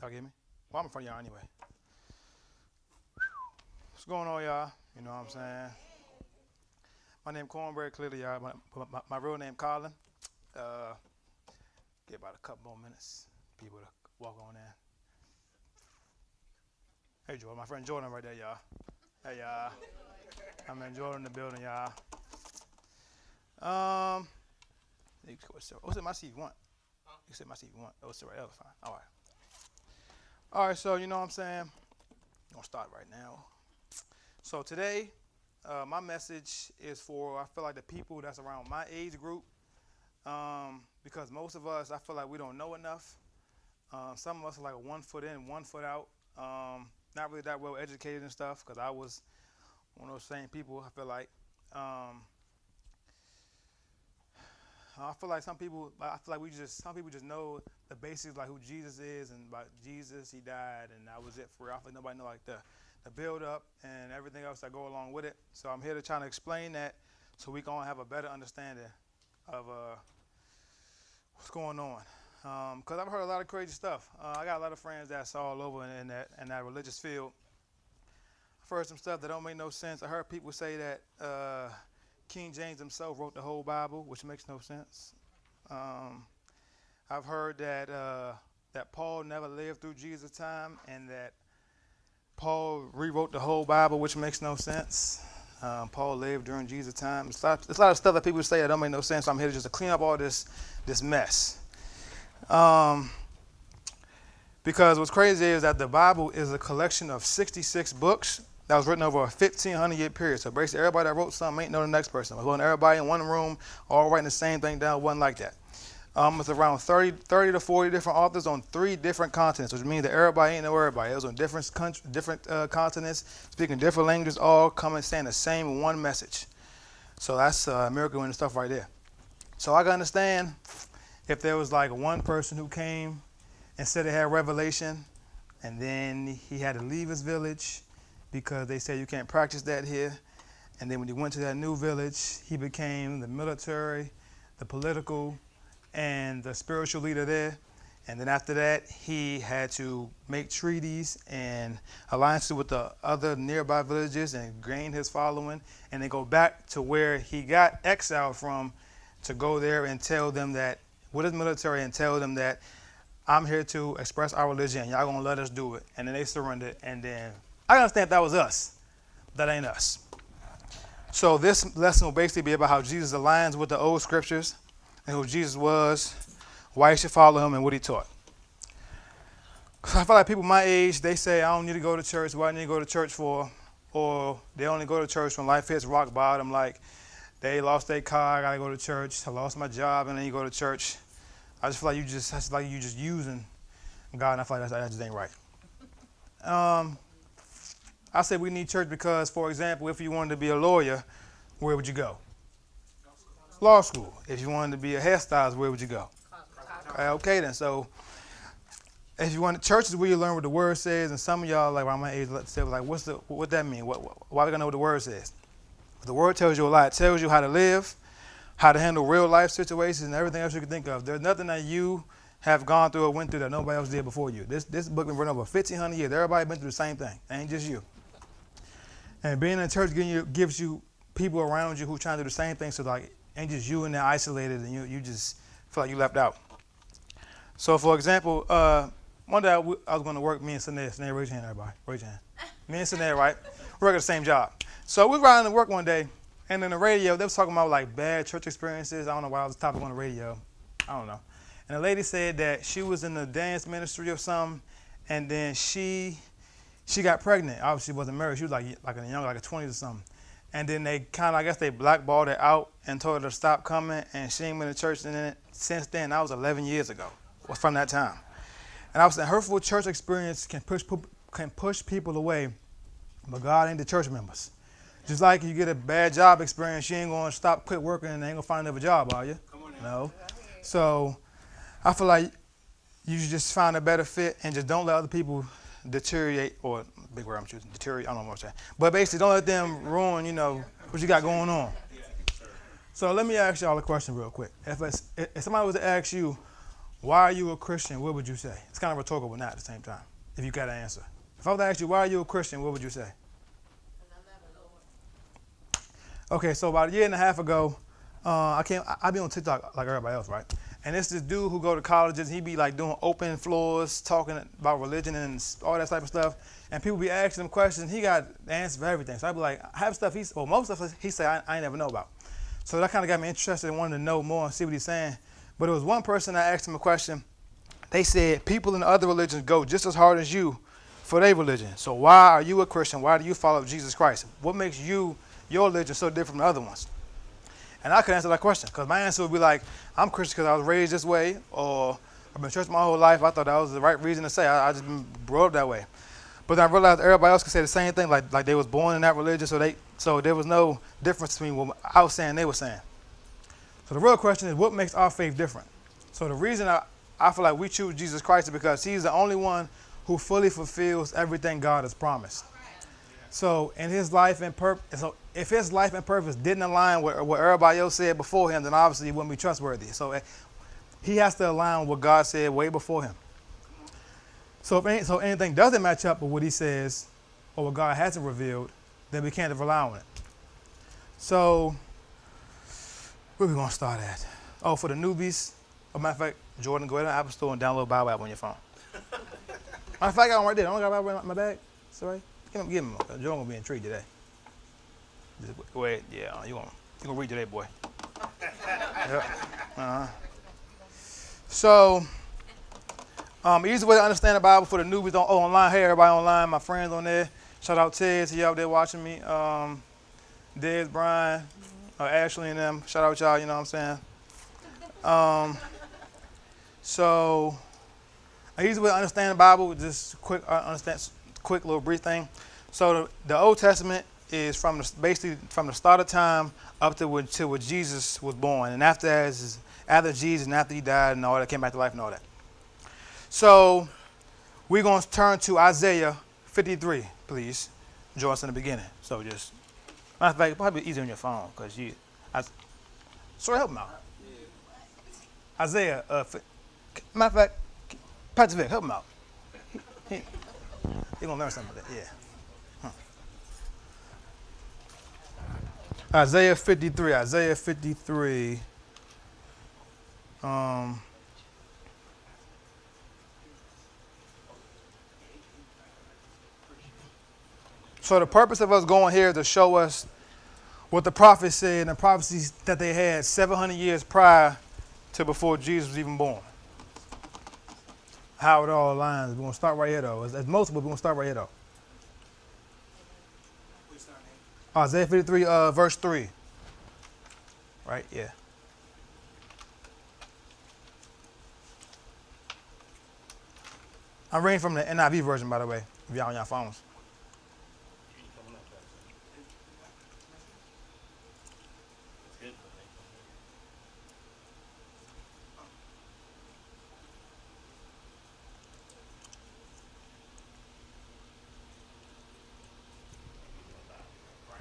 Y'all get me? Well, I'm in front of y'all anyway. What's going on, y'all? You know what I'm saying? My name Cornbread, clearly, y'all. My real name Colin. Uh, Get about a couple more minutes. People to walk on in. Hey, Jordan. My friend Jordan right there, y'all. Hey, y'all. I'm in Jordan in the building, y'all. Um, what's it? My seat one. You said my seat one. Oh, it's right. That was fine. All right. All right. So you know what I'm saying? I'm gonna start right now. So today, my message is for I feel like the people that's around my age group, because most of us I feel like we don't know enough. Some of us are like 1 foot in, 1 foot out. Not really that well educated and stuff. Because I was one of those same people. I feel like. I feel like some people just know the basics, like who Jesus is and about Jesus. He died, and that was it for real. I feel like nobody know like the build up and everything else that go along with it. So I'm here to try to explain that so we can have a better understanding of what's going on. Because I've heard a lot of crazy stuff. I got a lot of friends that's all over in that religious field. I've heard some stuff that don't make no sense. I heard people say that King James himself wrote the whole Bible, which makes no sense. Um, I've heard that Paul never lived through Jesus' time, and that Paul rewrote the whole Bible, which makes no sense. Paul lived during Jesus' time. There's a lot of stuff that people say that don't make no sense. So I'm here just to clean up all this mess. Um, because what's crazy is that the Bible is a collection of 66 books that was written over a 1,500-year period. So basically, everybody that wrote something ain't know the next person. It wasn't everybody in one room all writing the same thing down. It wasn't like that. It's around 30 to 40 different authors on 3 different continents, which means that everybody ain't know everybody. It was on different continents, speaking different languages, all coming saying the same one message. So that's a miracle and stuff right there. So I can understand if there was like one person who came and said they had revelation, and then he had to leave his village because they said you can't practice that here. And then when he went to that new village, he became the military, the political, and the spiritual leader there. And then after that, he had to make treaties and alliances with the other nearby villages and gain his following, and then go back to where he got exiled from to go there and tell them that, with his military, and tell them that I'm here to express our religion. Y'all gonna let us do it. And then they surrendered. And then I understand if that was us. That ain't us. So this lesson will basically be about how Jesus aligns with the old scriptures and who Jesus was, why you should follow him, and what he taught. I feel like people my age, they say, I don't need to go to church. What I need to go to church for? Or they only go to church when life hits rock bottom. Like, they lost their car, I got to go to church. I lost my job, and then you go to church. I just feel like you just using God, and I feel like that just ain't right. I say we need church because, for example, if you wanted to be a lawyer, where would you go? Law school. If you wanted to be a hairstylist, where would you go? Okay then. So if you want church is where you learn what the word says, and some of y'all like around my age say like, what that mean? Why we gonna know what the word says? The word tells you a lot. It tells you how to live, how to handle real life situations, and everything else you can think of. There's nothing that you have gone through or went through that nobody else did before you. This book been written over 1,500 years. Everybody been through the same thing. It ain't just you. And being in church gives you people around you who trying to do the same thing. So like, ain't just you and they're isolated, and you just feel like you left out. So for example, one day I was going to work. Me and Sinead, raise your hand, everybody. Raise your hand. Me and Sinead, right? We work at the same job. So we were riding to work one day, and in the radio they was talking about like bad church experiences. I don't know why I was topic on the radio. I don't know. And the lady said that she was in the dance ministry or something, and then she got pregnant. Obviously, she wasn't married. She was like a young, like a 20s or something. And then they kind of, I guess they blackballed her out and told her to stop coming, and she ain't been to church since then. That was 11 years ago, from that time. And I was saying, hurtful church experience can push people away, but God ain't the church members. Just like you get a bad job experience, you ain't going to quit working and ain't going to find another job, are you? No. So I feel like you should just find a better fit and just don't let other people deteriorate, or big word I'm choosing, deteriorate, I don't know what I'm saying. But basically, don't let them ruin, what you got going on. So let me ask y'all a question real quick. If somebody was to ask you, why are you a Christian? What would you say? It's kind of rhetorical, but not at the same time. If you got to answer. If I was to ask you, why are you a Christian? What would you say? Okay, so about a year and a half ago, I be on TikTok like everybody else, right? And it's this dude who go to colleges. He be like doing open floors, talking about religion and all that type of stuff. And people be asking him questions. He got the answer for everything. So I be like, I have stuff most stuff he say I ain't never know about. So that kind of got me interested and wanted to know more and see what he's saying. But there was one person I asked him a question. They said people in other religions go just as hard as you for their religion. So why are you a Christian? Why do you follow Jesus Christ? What makes your religion so different from the other ones? And I could answer that question because my answer would be like, I'm Christian because I was raised this way, or I've been church my whole life. I thought that was the right reason to say. I just been brought up that way. But then I realized everybody else could say the same thing, like they was born in that religion, so there was no difference between what I was saying and they were saying. So the real question is, what makes our faith different? So the reason I feel like we choose Jesus Christ is because he's the only one who fully fulfills everything God has promised. So in his life and purpose, so if his life and purpose didn't align with what everybody else said before him, then obviously he wouldn't be trustworthy. So he has to align with what God said way before him. So if anything doesn't match up with what he says or what God hasn't revealed, then we can't rely on it. So where are we going to start at? Oh, for the newbies, as a matter of fact, Jordan, go ahead to the Apple Store and download Bible app on your phone. Matter of fact, I got one right there. I don't got a Bible in my bag. Sorry. Give him. Jordan going to be intrigued today. Just go ahead. Yeah, you're going to read today, boy. Yep. Uh-huh. So, easy way to understand the Bible for the newbies online. Hey, everybody online, my friends on there. Shout out Ted, he out there watching me. Des, Brian, Ashley and them. Shout out y'all, you know what I'm saying? So, an easy way to understand the Bible, just quick little brief thing. So the Old Testament is basically from the start of time up to when Jesus was born, and after that is after Jesus and after he died and all that, came back to life and all that. So we're going to turn to Isaiah 53, please. Join us in the beginning. So just, matter of fact, probably easier on your phone because help him out. Isaiah, matter of fact, Pastor Vic, help him out. He's going to learn something with that, yeah. Isaiah 53. So the purpose of us going here is to show us what the prophets said and the prophecies that they had 700 years prior to before Jesus was even born. How it all aligns. We're going to start right here, though. It's multiple, but we're going to start right here, though. Isaiah 53, verse 3. Right? Yeah. I'm reading from the NIV version, by the way, if y'all on your phones.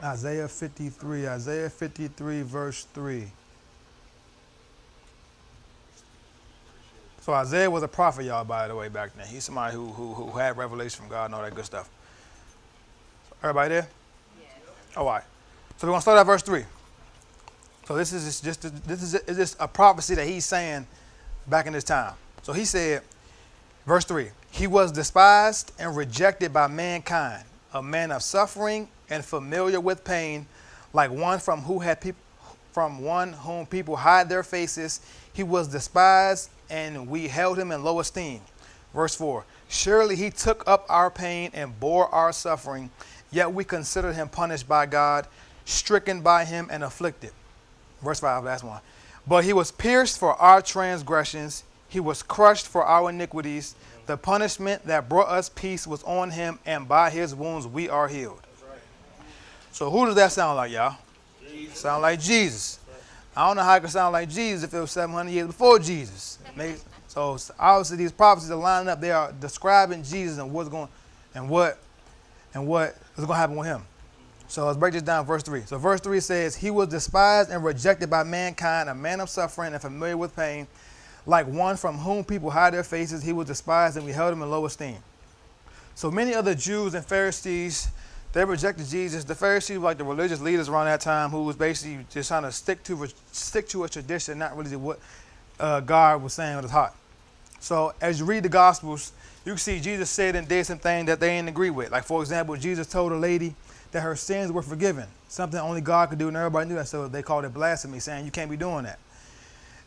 Isaiah 53, verse 3. So Isaiah was a prophet, y'all, by the way, back then. He's somebody who had revelation from God and all that good stuff. Everybody there? Yes. All right. So we're going to start at verse 3. So this is just a prophecy that he's saying back in this time. So he said, verse 3, he was despised and rejected by mankind, a man of suffering and familiar with pain, like one from whom people hide their faces. He was despised, and we held him in low esteem. Verse 4, surely he took up our pain and bore our suffering, yet we considered him punished by God, stricken by him and afflicted. Verse 5, last one. But he was pierced for our transgressions, he was crushed for our iniquities. The punishment that brought us peace was on him, and by his wounds we are healed. So who does that sound like, y'all? Jesus. Sound like Jesus. I don't know how it could sound like Jesus if it was 700 years before Jesus. So obviously these prophecies are lining up. They are describing Jesus and what is going to happen with him. So let's break this down. Verse 3. So verse 3 says, he was despised and rejected by mankind, a man of suffering and familiar with pain, Like one from whom people hide their faces, he was despised, and we held him in low esteem. So many other Jews and Pharisees, they rejected Jesus. The Pharisees were like the religious leaders around that time who was basically just trying to stick to a tradition, not really what God was saying was hot. So as you read the Gospels, you can see Jesus said and did some things that they didn't agree with. Like, for example, Jesus told a lady that her sins were forgiven, something only God could do, and everybody knew that, so they called it blasphemy, saying you can't be doing that.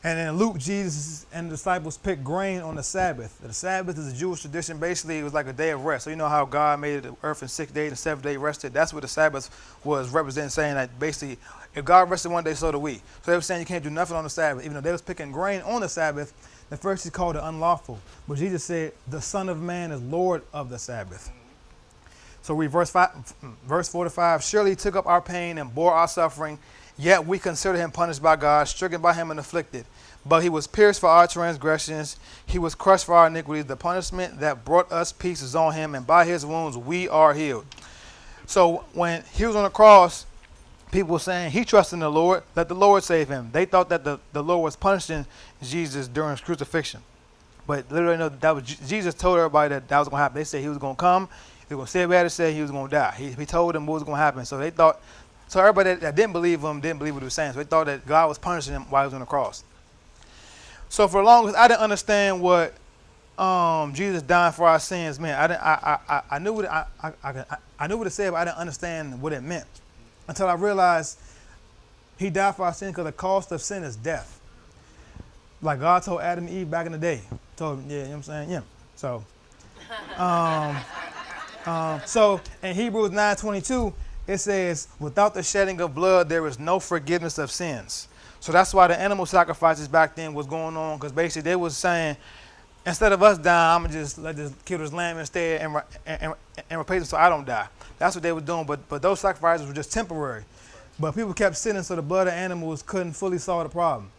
And in Luke, Jesus and the disciples picked grain on the Sabbath. The Sabbath is a Jewish tradition. Basically, it was like a day of rest. So you know how God made the earth in 6 days and 7th day rested? That's what the Sabbath was representing, saying that basically if God rested one day, so do we. So they were saying you can't do nothing on the Sabbath. Even though they was picking grain on the Sabbath, the Pharisees called it unlawful. But Jesus said the Son of Man is Lord of the Sabbath. So read verse 4 to 5. Surely he took up our pain and bore our suffering, yet we consider him punished by God, stricken by him and afflicted. But he was pierced for our transgressions. He was crushed for our iniquities. The punishment that brought us peace is on him, and by his wounds we are healed. So when he was on the cross, people were saying he trusted in the Lord, let the Lord save him. They thought that the Lord was punishing Jesus during his crucifixion. But literally, no, that was Jesus told everybody that was going to happen. They said he was going to come. He was going to say what he had to say. He was going to die. He told them what was going to happen. So they thought, so everybody that didn't believe him didn't believe what he was saying. So they thought that God was punishing him while he was on the cross. So for the longest, I didn't understand what Jesus dying for our sins meant. I knew what I knew what it said, but I didn't understand what it meant until I realized he died for our sins because the cost of sin is death. Like God told Adam and Eve back in the day. Told them, yeah, you know what I'm saying? Yeah. So in Hebrews 9:22, it says, without the shedding of blood, there is no forgiveness of sins. So that's why the animal sacrifices back then was going on, because basically they was saying, instead of us dying, I'm going to just kill this lamb instead and replace it so I don't die. That's what they were doing, but those sacrifices were just temporary. But people kept sinning, so the blood of animals couldn't fully solve the problem.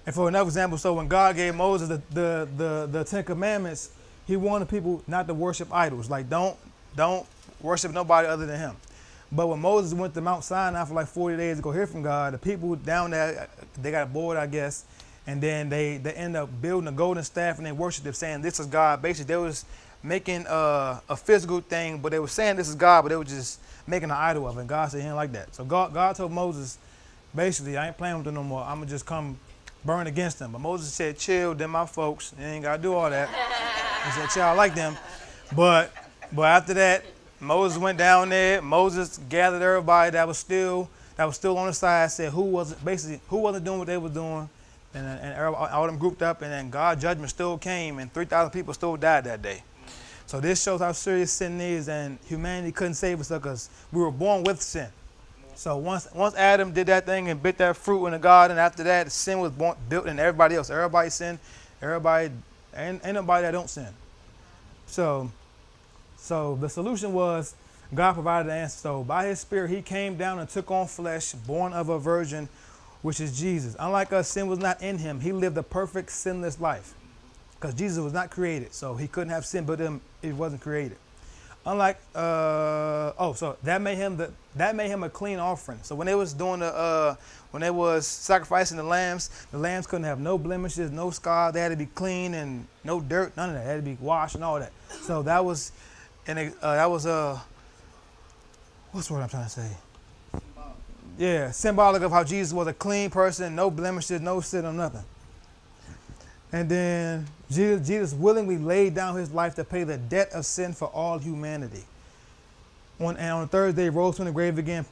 And for another example, so when God gave Moses the Ten Commandments, he wanted people not to worship idols. Like, don't worship nobody other than him. But when Moses went to Mount Sinai for like 40 days to go hear from God, the people down there, they got bored, I guess, and then they ended up building a golden staff and they worshiped it, saying this is God. Basically, they was making a physical thing, but they were saying this is God, but they were just making an idol of it. And God said he didn't like that. So God told Moses, basically, I ain't playing with them no more. I'm going to just come burn against them. But Moses said, chill, them my folks. You ain't got to do all that. He said, chill, I like them. But after that, Moses went down there. Moses gathered everybody that was still on the side, said who wasn't doing what they were doing, and all them grouped up, and then God's judgment still came, and 3,000 people still died that day. So this shows how serious sin is, and humanity couldn't save us because we were born with sin. So once Adam did that thing and bit that fruit in the garden, after that, sin was built in everybody else. Everybody sinned. Everybody, ain't nobody that don't sin. So the solution was God provided the answer. So by his spirit, he came down and took on flesh, born of a virgin, which is Jesus. Unlike us, sin was not in him. He lived a perfect, sinless life because Jesus was not created. So he couldn't have sin, but he wasn't created. Unlike, so that made him a clean offering. So when they was doing when they was sacrificing the lambs couldn't have no blemishes, no scars. They had to be clean and no dirt, none of that. They had to be washed and all that. So that was, what's the word I'm trying to say? Yeah, symbolic of how Jesus was a clean person, no blemishes, no sin or nothing. And then Jesus willingly laid down his life to pay the debt of sin for all humanity. And on the third day, he rose from the grave again,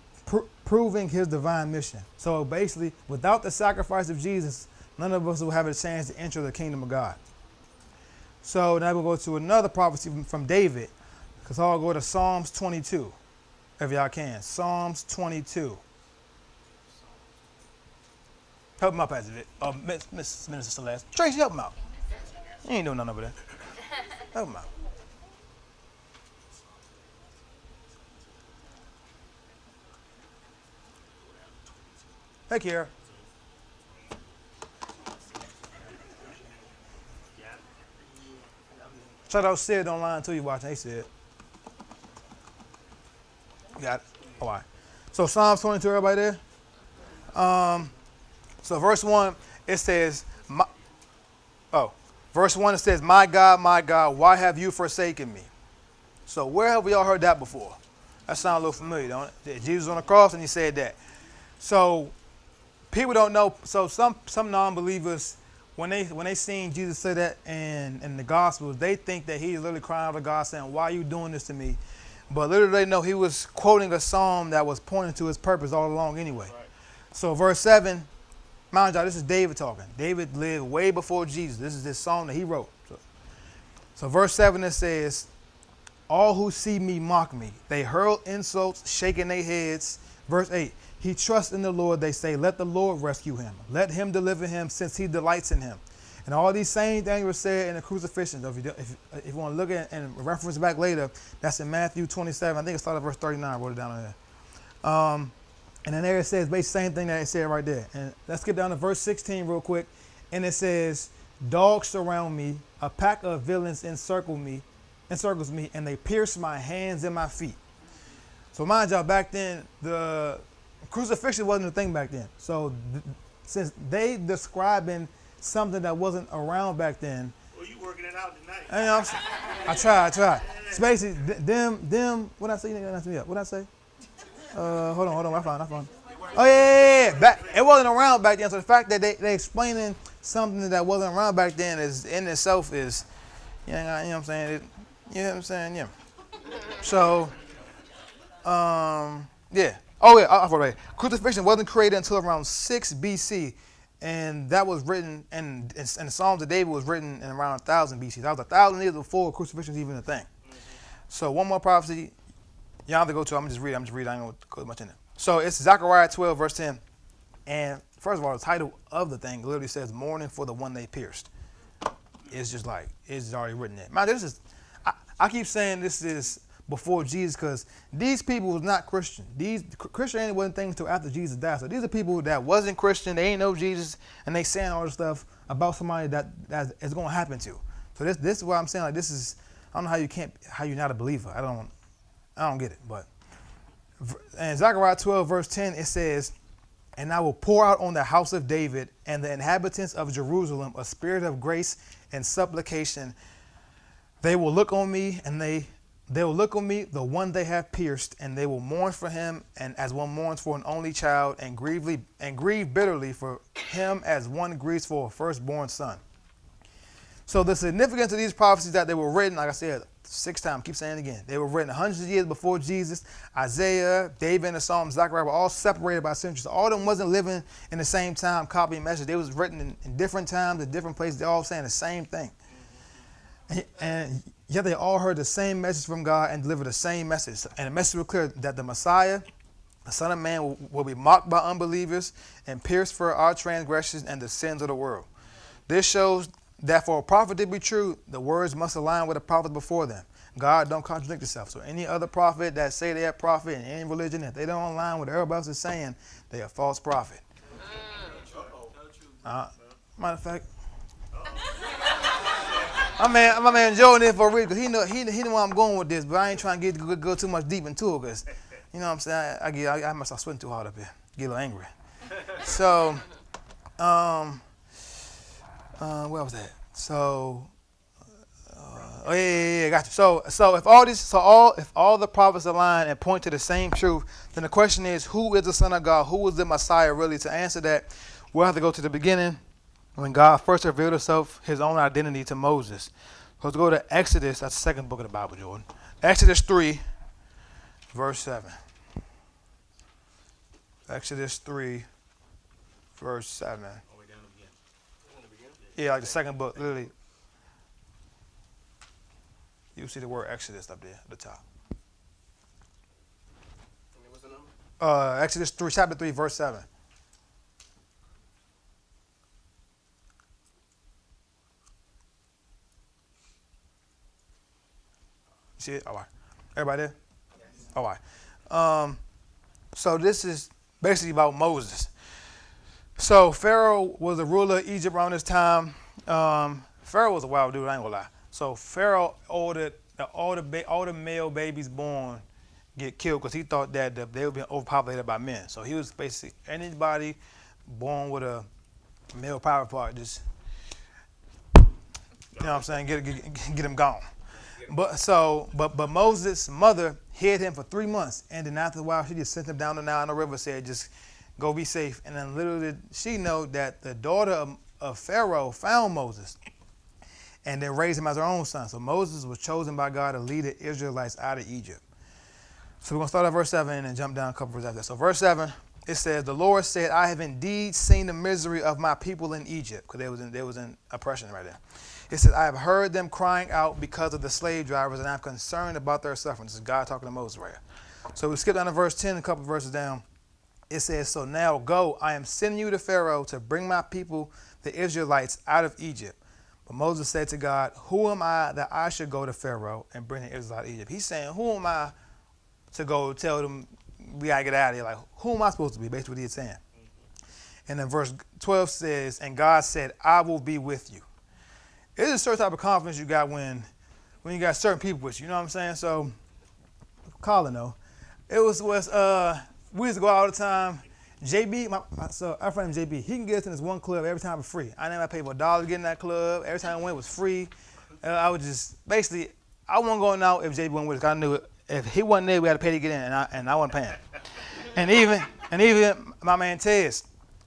proving his divine mission. So basically, without the sacrifice of Jesus, none of us will have a chance to enter the kingdom of God. So now we'll go to another prophecy from David, because I'll go to Psalms 22, if y'all can. Psalms 22. Help him out, Pastor Vic. Miss Minister Celeste. Tracy, help him out. You ain't doing nothing over there. Help him out. Hey, Kiara. Shout out Sid online too. You watching? Hey, Sid. Got it. All right. So Psalms 22, everybody there? So verse 1, it says, Oh, verse 1, it says, my God, why have you forsaken me? So where have we all heard that before? That sounds a little familiar, don't it? That Jesus on the cross and he said that. So people don't know. So some non-believers, when they seen Jesus say that in the Gospels, they think that he's literally crying out to God saying, why are you doing this to me? But literally they know he was quoting a psalm that was pointing to his purpose all along anyway. Right. So verse 7, mind y'all, this is David talking. David lived way before Jesus. This is this song that he wrote. So verse 7, it says, all who see me mock me. They hurl insults, shaking their heads. Verse 8, he trusts in the Lord. They say, let the Lord rescue him. Let him deliver him since he delights in him. And all these same things were said in the crucifixion. So if you want to look at and reference back later, that's in Matthew 27. I think it started at verse 39. I wrote it down there. And then there it says basically the same thing that it said right there. And let's skip down to verse 16 real quick. And it says, dogs surround me. A pack of villains encircles me, and they pierce my hands and my feet. So mind y'all, back then, the crucifixion wasn't a thing back then. So since they describing something that wasn't around back then. Well, you working it out tonight. I tried. It's basically them. What I say? You didn't ask me up. What I say? Hold on. I found. Oh yeah. It wasn't around back then. So the fact that they explaining something that wasn't around back then is in itself is, you know what I'm saying? You know what I'm saying? Yeah. So, yeah. Oh yeah. I forgot. Crucifixion wasn't created until around 6 BC. And that was written, and the Psalms of David was written in around 1000 BC. That was 1,000 years before crucifixion was even a thing. Mm-hmm. So one more prophecy, y'all have to go to. I'm just reading. I ain't going to go much in it. So it's Zechariah 12, verse 10. And first of all, the title of the thing literally says "Mourning for the one they pierced." It's just like it's already written there. Man, I keep saying this is before Jesus because these people was not Christian. Christianity wasn't things until after Jesus died. So these are people that wasn't Christian. They ain't know Jesus, and they saying all this stuff about somebody that is going to happen to. So this is what I'm saying. Like this is, I don't know how you're not a believer. I don't get it. But in Zechariah 12 verse 10 it says, "And I will pour out on the house of David and the inhabitants of Jerusalem a spirit of grace and supplication. They will look on me and they will look on me, the one they have pierced, and they will mourn for him, and as one mourns for an only child, and grieve bitterly for him as one grieves for a firstborn son." So the significance of these prophecies that they were written, like I said 6 times, keep saying it again. They were written hundreds of years before Jesus. Isaiah, David, and the Psalms, Zechariah were all separated by centuries. All of them wasn't living in the same time, copying messages. They was written in different times, in different places. They're all saying the same thing. And yet they all heard the same message from God and delivered the same message. And the message was clear that the Messiah, the Son of Man, will be mocked by unbelievers and pierced for our transgressions and the sins of the world. This shows that for a prophet to be true, the words must align with the prophets before them. God don't contradict himself. So any other prophet that say they're a prophet in any religion, if they don't align with what everybody else is saying, they're a false prophet. Matter of fact, my man Joe in there for a reason, because he know where I'm going with this, but I ain't trying to go too much deep into it, because, you know what I'm saying, I must start sweating too hard up here, get a little angry. So, where was that? So, yeah, got you. So if all the prophets align and point to the same truth, then the question is, who is the Son of God? Who is the Messiah really? To answer that, we'll have to go to the beginning, when God first revealed himself, his own identity to Moses. So let's go to Exodus. That's the second book of the Bible, Jordan. Exodus 3, verse 7. Exodus 3, verse 7. Yeah, like the second book, literally. You see the word Exodus up there at the top. What's the number? Exodus 3, chapter 3, verse 7. See it? All right. Everybody there? Yes. All right. So this is basically about Moses. So Pharaoh was the ruler of Egypt around this time. Pharaoh was a wild dude, I ain't gonna lie. So Pharaoh ordered that all the male babies born get killed because he thought that they were being overpopulated by men. So he was basically anybody born with a male private part just You know what I'm saying? Get him gone. But Moses' mother hid him for 3 months, and then after a while, she just sent him down the Nile in the river, said, just go be safe. And then little did she know that the daughter of Pharaoh found Moses and then raised him as her own son. So Moses was chosen by God to lead the Israelites out of Egypt. So we're going to start at verse 7 and jump down a couple verses after that. So verse 7, it says, the Lord said, I have indeed seen the misery of my people in Egypt, because they was in oppression right there. It says, I have heard them crying out because of the slave drivers, and I'm concerned about their suffering. This is God talking to Moses right here. So we skip down to verse 10, a couple verses down. It says, so now go, I am sending you to Pharaoh to bring my people, the Israelites, out of Egypt. But Moses said to God, who am I that I should go to Pharaoh and bring the Israelites out of Egypt? He's saying, who am I to go tell them we got to get out of here? Like, who am I supposed to be? Basically what he's saying. And then verse 12 says, and God said, I will be with you. It's a certain type of confidence you got when you got certain people with you. You know what I'm saying? So, Colin, though, we used to go out all the time. JB, our friend JB, he can get us in this one club every time for free. I never paid for $1 to get in that club. Every time I went, it was free. I would just, basically, I wasn't going out if JB went with us. I knew it. If he wasn't there, we had to pay to get in, and I wasn't paying. and even my man Tez.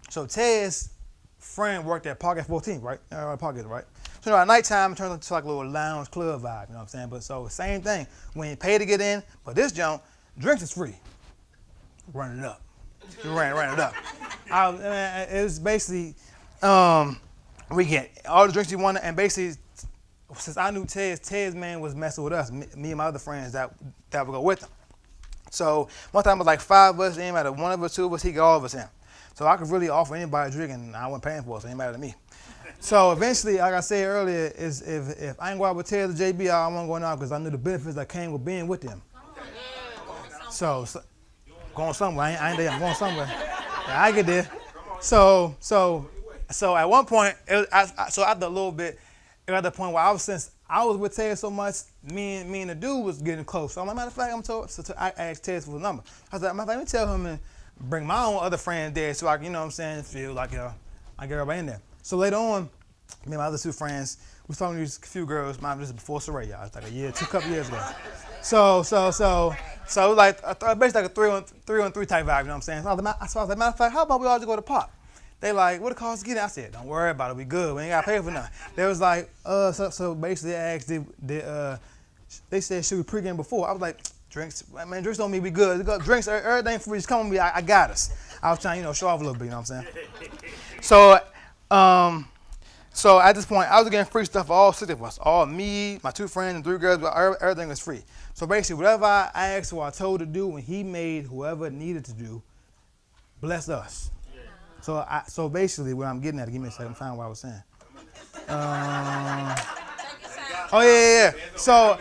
So Tez's friend worked at Park at 14th, right? Park, right? So at nighttime, it turns into like a little lounge club vibe, you know what I'm saying? But so same thing. When you pay to get in, but this junk, drinks is free. Run it up. You ran it up. It was basically, we get all the drinks you wanted, and basically, since I knew Tez man was messing with us, me and my other friends that would go with him. So one time it was like 5 of us, it didn't matter, 1 of us, 2 of us, he got all of us in. So I could really offer anybody a drink, and I wasn't paying for it, so it didn't matter to me. So eventually, like I said earlier, is if I ain't go out with Tez or JB, I wasn't going out because I knew the benefits that came with being with them. So going somewhere, I ain't there, I'm going somewhere. Yeah, I get there. So at one point, so after a little bit, it got to the point where since I was with Tez so much, me and the dude was getting close. So I'm like, matter of fact, I asked Tez for the number. I was like, matter of fact, let me tell him and bring my own other friend there so I can, you know what I'm saying, feel like I get everybody in there. So later on, me and my other 2 friends, we was talking to these few girls. This is before Saray, y'all. It's like a couple years ago. So it was like basically like a 3-on-3 type vibe, you know what I'm saying? So I was like, matter of fact, how about we all just go to Pop? They like, what it costs to get in? I said, don't worry about it, we good. We ain't got to pay for nothing. They was like, so basically they asked, they said, should we pregame before? I was like, drinks, man, drinks don't mean we good. Drinks, everything free, just come with me, I got us. I was trying, show off a little bit, you know what I'm saying? So at this point, I was getting free stuff for all 6 of us. All me, my 2 friends, and 3 girls, everything was free. So basically, whatever I asked or I told to do, and he made whoever needed to do, bless us. So basically, what I'm getting at, give me a second, I'm finding what I was saying. Yeah. So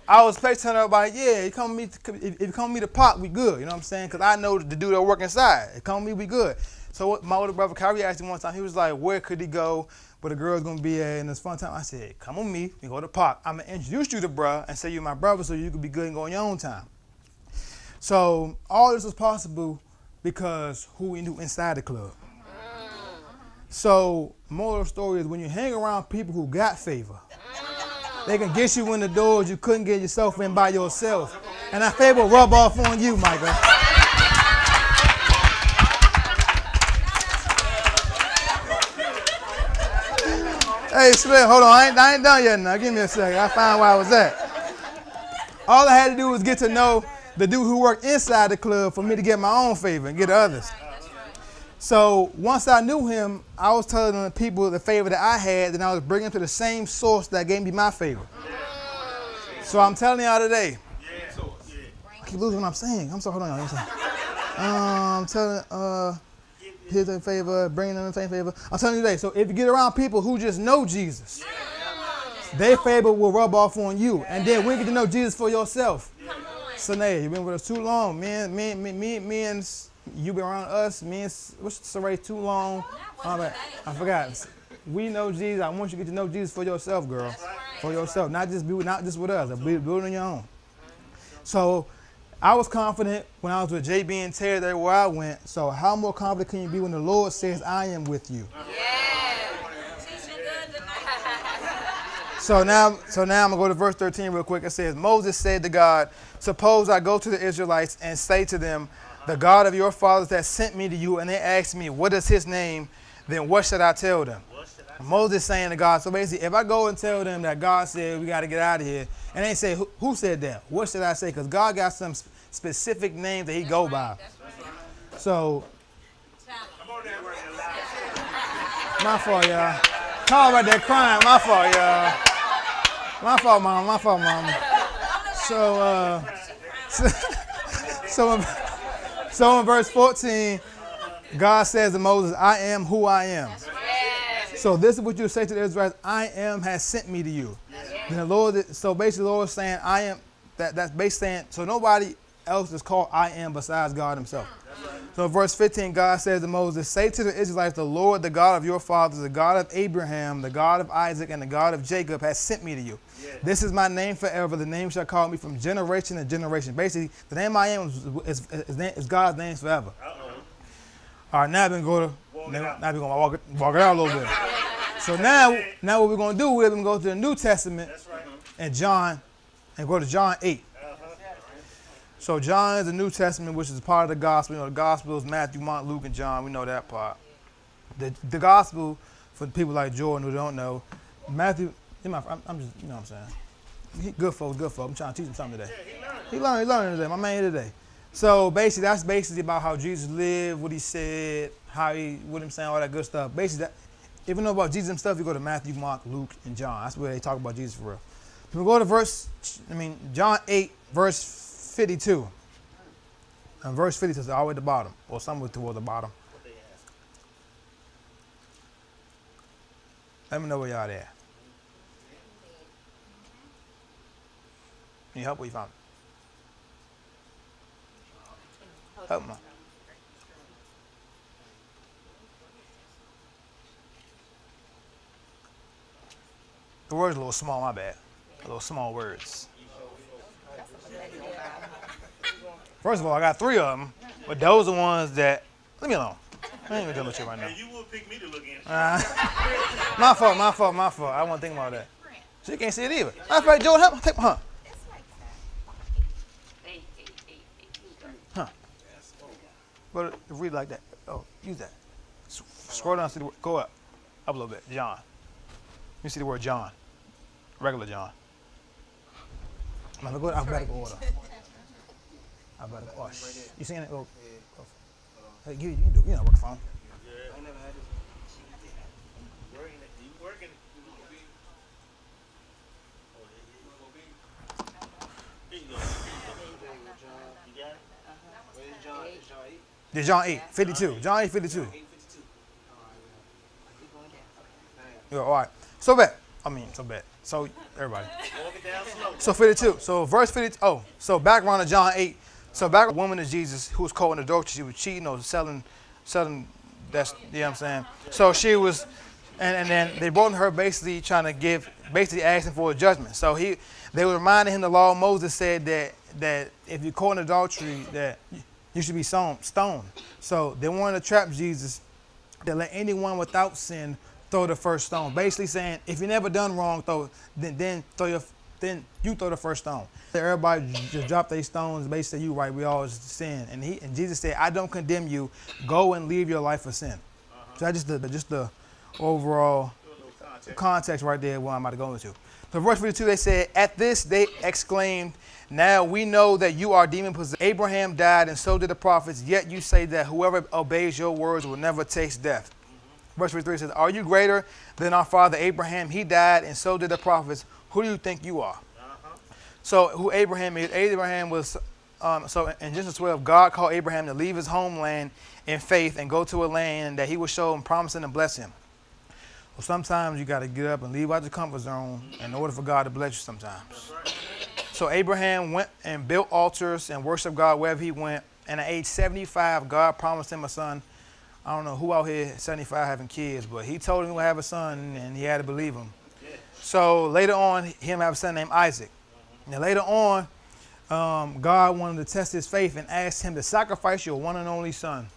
I was telling everybody, yeah, if you come with me to Pop, we good. You know what I'm saying? Because I know the dude that work inside. If you come with me, we good. So my older brother Kyrie asked me one time, he was like, where could he go where the girl's going to be at? And it's fun time. I said, come with me. We go to Pop. I'm going to introduce you to bruh and say you're my brother so you can be good and go on your own time. So all this was possible because who we knew inside the club. So moral of the story is when you hang around people who got favor, they can get you in the doors you couldn't get yourself in by yourself. And that favor will rub off on you, Michael. Hey, Slim, hold on. I ain't done yet now. Give me a second. I found where I was at. All I had to do was get to know the dude who worked inside the club for me to get my own favor and get others. So once I knew him, I was telling the people the favor that I had, and I was bringing them to the same source that gave me my favor. So I'm telling y'all today. I keep losing what I'm saying. I'm sorry. Hold on, y'all. I'm telling here's a favor, bringing them the same favor. I'm telling you today. So if you get around people who just know Jesus, their favor will rub off on you, and then we get to know Jesus for yourself. Sanae, you've been with us too long. Me and you been around us. Me and Saray too long. I forgot. We know Jesus. I want you to get to know Jesus for yourself, girl. For yourself, not just with us. But build it on your own. So I was confident when I was with JB and Terry everywhere I went. So how more confident can you be when the Lord says, I am with you? So now I'm gonna go to verse 13 real quick. It says, Moses said to God, suppose I go to the Israelites and say to them, the God of your fathers that sent me to you, and they ask me, what is his name? Then what should I tell them? Moses saying to God, so basically, if I go and tell them that God said we got to get out of here, and they say, who said that? What should I say? Because God got some specific names that he go by. So, my fault, y'all. Talk about that crying. My fault, y'all. My fault, mom. My fault, mom. So in verse 14, God says to Moses, I am who I am. So this is what you say to the Israelites, I am has sent me to you. And the Lord, so basically the Lord is saying, I am, that's basically saying, so nobody else is called I am besides God himself. So in verse 15, God says to Moses, say to the Israelites, the Lord, the God of your fathers, the God of Abraham, the God of Isaac, and the God of Jacob has sent me to you. This is my name forever. The name shall call me from generation to generation. Basically, the name I am is God's name forever. All right, now we're going to walk it out a little bit. So now what we're going to do, we're going to go to the New Testament and John, and go to John 8. So John is the New Testament, which is part of the gospel. You know, the gospel is Matthew, Mark, Luke, and John. We know that part. The gospel, for people like Jordan who don't know, Matthew, I'm just, you know what I'm saying. Good folks. I'm trying to teach him something today. He learning today. My man here today. So basically, that's basically about how Jesus lived, what he said, what him saying, all that good stuff. Basically, if you know about Jesus and stuff, you go to Matthew, Mark, Luke, and John. That's where they talk about Jesus for real. If we go to John 8, verse 52. And verse 52 is all the way at the bottom, or somewhere toward the bottom. Let me know where y'all at. Need help? Where you found it? Help me. The word's a little small, my bad. A little small words. First of all, I got 3 of them, but those are the ones that, leave me alone. I ain't even dealing with you right now. You would pick me to look in. My fault. I wasn't thinking about that. She can't see it either. That's right, Joe, help me. Take my, But read like that. Oh, use that. Scroll down, see the word. Go up a little bit. John. You see the word John. Regular John. I'm gonna go alphabetical order. Alphabetical order. You seen it? Go. Hey, you do. You know, work phone. I never had it. You working? Here you go. You got it? Where's John? Is John 8? There's John 8, 52. John 8, 52. 8:52. Yeah, all right. So bad. So everybody. Walk it down slow. So 52. So verse 52. Oh, so background of John 8. So back a woman of Jesus who was caught in adultery. She was cheating or selling. That's, you know what I'm saying. So she was, and then they brought her basically trying to asking for a judgment. So they were reminding him the law of Moses said that if you're caught in adultery that you should be stoned. So they wanted to trap Jesus to let anyone without sin throw the first stone. Basically saying, if you never done wrong, then you throw the first stone. Everybody just drop their stones. Basically, you right, we all sin. And Jesus said, I don't condemn you. Go and leave your life for sin. So that's just the overall context right there what I'm about to go into. So verse 52, they said, at this they exclaimed, now we know that you are demon possessed. Abraham died and so did the prophets, yet you say that whoever obeys your words will never taste death. Verse 53 says, are you greater than our father Abraham? He died and so did the prophets. Who do you think you are? So who Abraham is? Abraham was, so in Genesis 12, God called Abraham to leave his homeland in faith and go to a land that he would show him, promise him, and bless him. Well, sometimes you got to get up and leave out your comfort zone in order for God to bless you sometimes. So Abraham went and built altars and worshiped God wherever he went. And at age 75, God promised him a son. I don't know who out here at 75 having kids, but he told him he would have a son, and he had to believe him. So later on, him have a son named Isaac. Now later on, God wanted to test his faith and asked him to sacrifice your one and only son,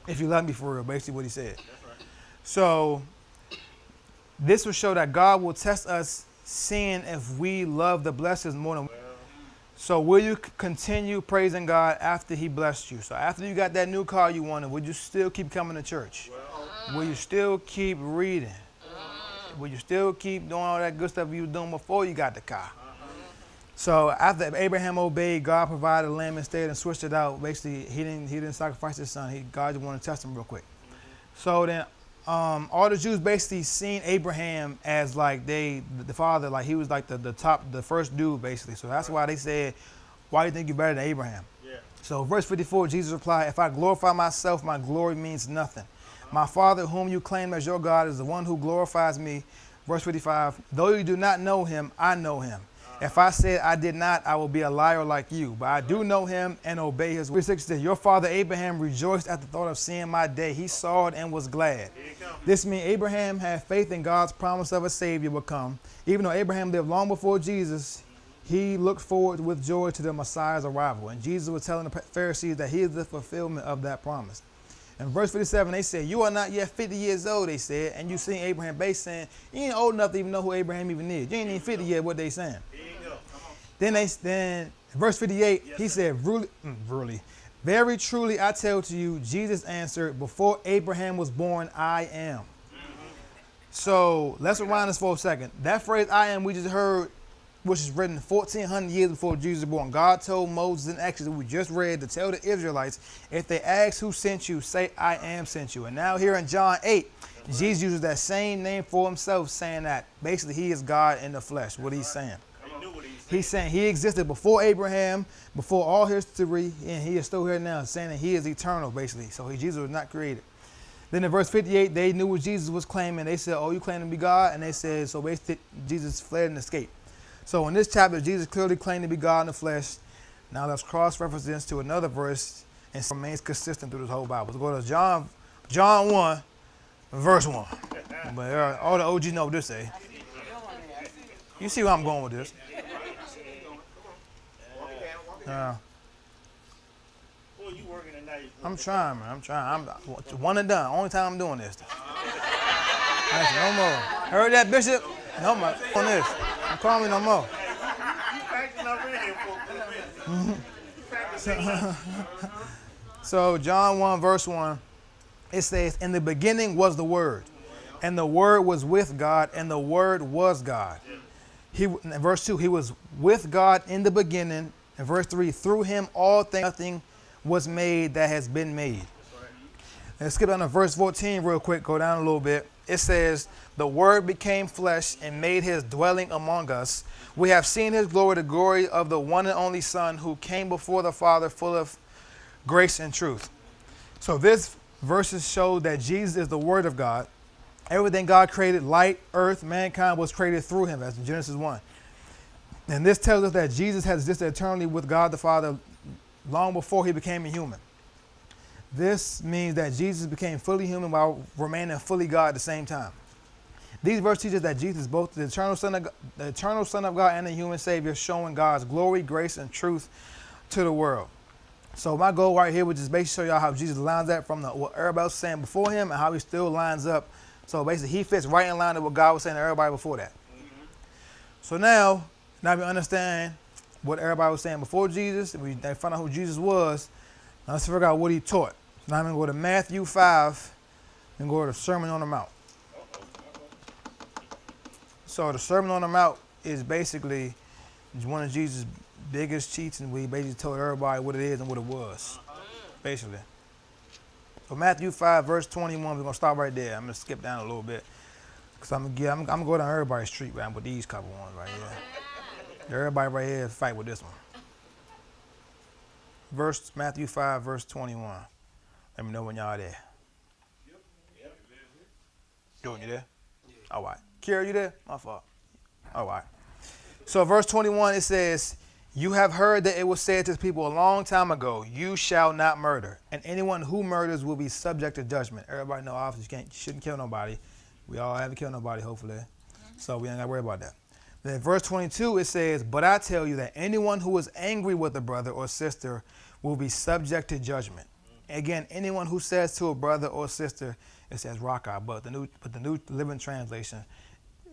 if you love me for real, basically what he said. So this will show that God will test us seeing if we love the blessings more than. So will you continue praising God after he blessed you? So after you got that new car you wanted, would you still keep coming to church? Will you still keep reading? Will you still keep doing all that good stuff you were doing before you got the car? So after Abraham obeyed, God provided a lamb instead and switched it out. Basically, he didn't sacrifice his son. God just wanted to test him real quick. So then all the Jews basically seen Abraham as like the father, like he was like the first dude basically. So that's why they said, why do you think you're better than Abraham? Yeah. So verse 54, Jesus replied, if I glorify myself, my glory means nothing. My Father, whom you claim as your God, is the one who glorifies me. Verse 55, though you do not know him, I know him. If I said I did not, I will be a liar like you. But I do know him and obey his word. 66, your father Abraham rejoiced at the thought of seeing my day. He saw it and was glad. This means Abraham had faith in God's promise of a Savior would come. Even though Abraham lived long before Jesus, he looked forward with joy to the Messiah's arrival. And Jesus was telling the Pharisees that he is the fulfillment of that promise. In verse 57, they said, you are not yet 50 years old, they said, and you seen Abraham base saying, you ain't old enough to even know who Abraham even is. You ain't even 50 yet, what they saying. Then verse 58, he said, very truly I tell to you, Jesus answered, before Abraham was born, I am. So let's rewind this for a second. That phrase, I am, we just heard, which is written 1,400 years before Jesus was born. God told Moses in Exodus, we just read, to tell the Israelites, if they ask who sent you, say, I am sent you. And now here in John 8, Jesus uses that same name for himself, saying that basically he is God in the flesh, what he's saying. He's saying he existed before Abraham, before all history, and he is still here now, saying that he is eternal, basically. So Jesus was not created. Then in verse 58, they knew what Jesus was claiming. They said, oh, you claim to be God? And they said, so basically Jesus fled and escaped. So in this chapter, Jesus clearly claimed to be God in the flesh. Now let's cross-reference this to another verse and remains consistent through this whole Bible. Let's go to John 1, verse 1. But all the OGs know what this say. You see where I'm going with this. I'm trying, man. I'm trying. I'm one and done. Only time I'm doing this. No more. Heard that, Bishop? No more. On this. Don't call me no more. So John 1 verse 1, it says, in the beginning was the Word, and the Word was with God, and the Word was God. In verse 2, he was with God in the beginning. In verse 3, through him all things, nothing was made that has been made. Let's skip down to verse 14 real quick, go down a little bit. It says, the Word became flesh and made his dwelling among us. We have seen his glory, the glory of the one and only Son who came before the Father, full of grace and truth. So this verses show that Jesus is the Word of God. Everything God created, light, earth, mankind, was created through him, as in Genesis 1. And this tells us that Jesus has existed eternally with God the Father long before he became a human. This means that Jesus became fully human while remaining fully God at the same time. These verses teach us that Jesus is both the eternal Son of God and the human Savior, showing God's glory, grace, and truth to the world. So my goal right here was just basically show y'all how Jesus lines up from what everybody was saying before him and how he still lines up. So basically he fits right in line with what God was saying to everybody before that. So now we understand what everybody was saying before Jesus. We found out who Jesus was. Now let's figure out what he taught. Now I'm going to go to Matthew 5 and go to the Sermon on the Mount. So the Sermon on the Mount is basically one of Jesus' biggest teachings where he basically told everybody what it is and what it was, basically. So Matthew 5, verse 21, we're going to stop right there. I'm going to skip down a little bit because I'm going to go down everybody's street right with these couple ones right here. Everybody right here fight with this one. Matthew 5, verse 21. Let me know when y'all there. Doing you there? Yeah. All right. Kira, you there? My fault. All right. So verse 21, it says, you have heard that it was said to the people a long time ago, you shall not murder, and anyone who murders will be subject to judgment. Everybody know, obviously, you shouldn't kill nobody. We all haven't killed nobody, hopefully. So we ain't got to worry about that. Then verse 22, it says, but I tell you that anyone who is angry with a brother or sister will be subject to judgment. Again, anyone who says to a brother or sister, it says raka, but the New Living Translation,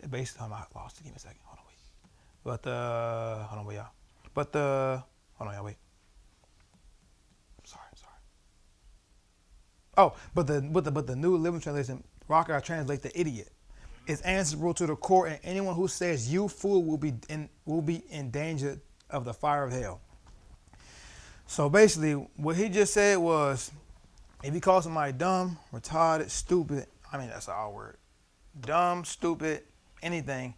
based on, I lost it, give me a second, hold on, wait. But hold on, wait, y'all. But hold on, y'all, wait. Sorry. Oh, but the New Living Translation, Rocker, I translate the idiot. Is answerable to the court, and anyone who says you fool will be in danger of the fire of hell. So basically, what he just said was, if you call somebody dumb, retarded, stupid, I mean that's our word, dumb, stupid, anything,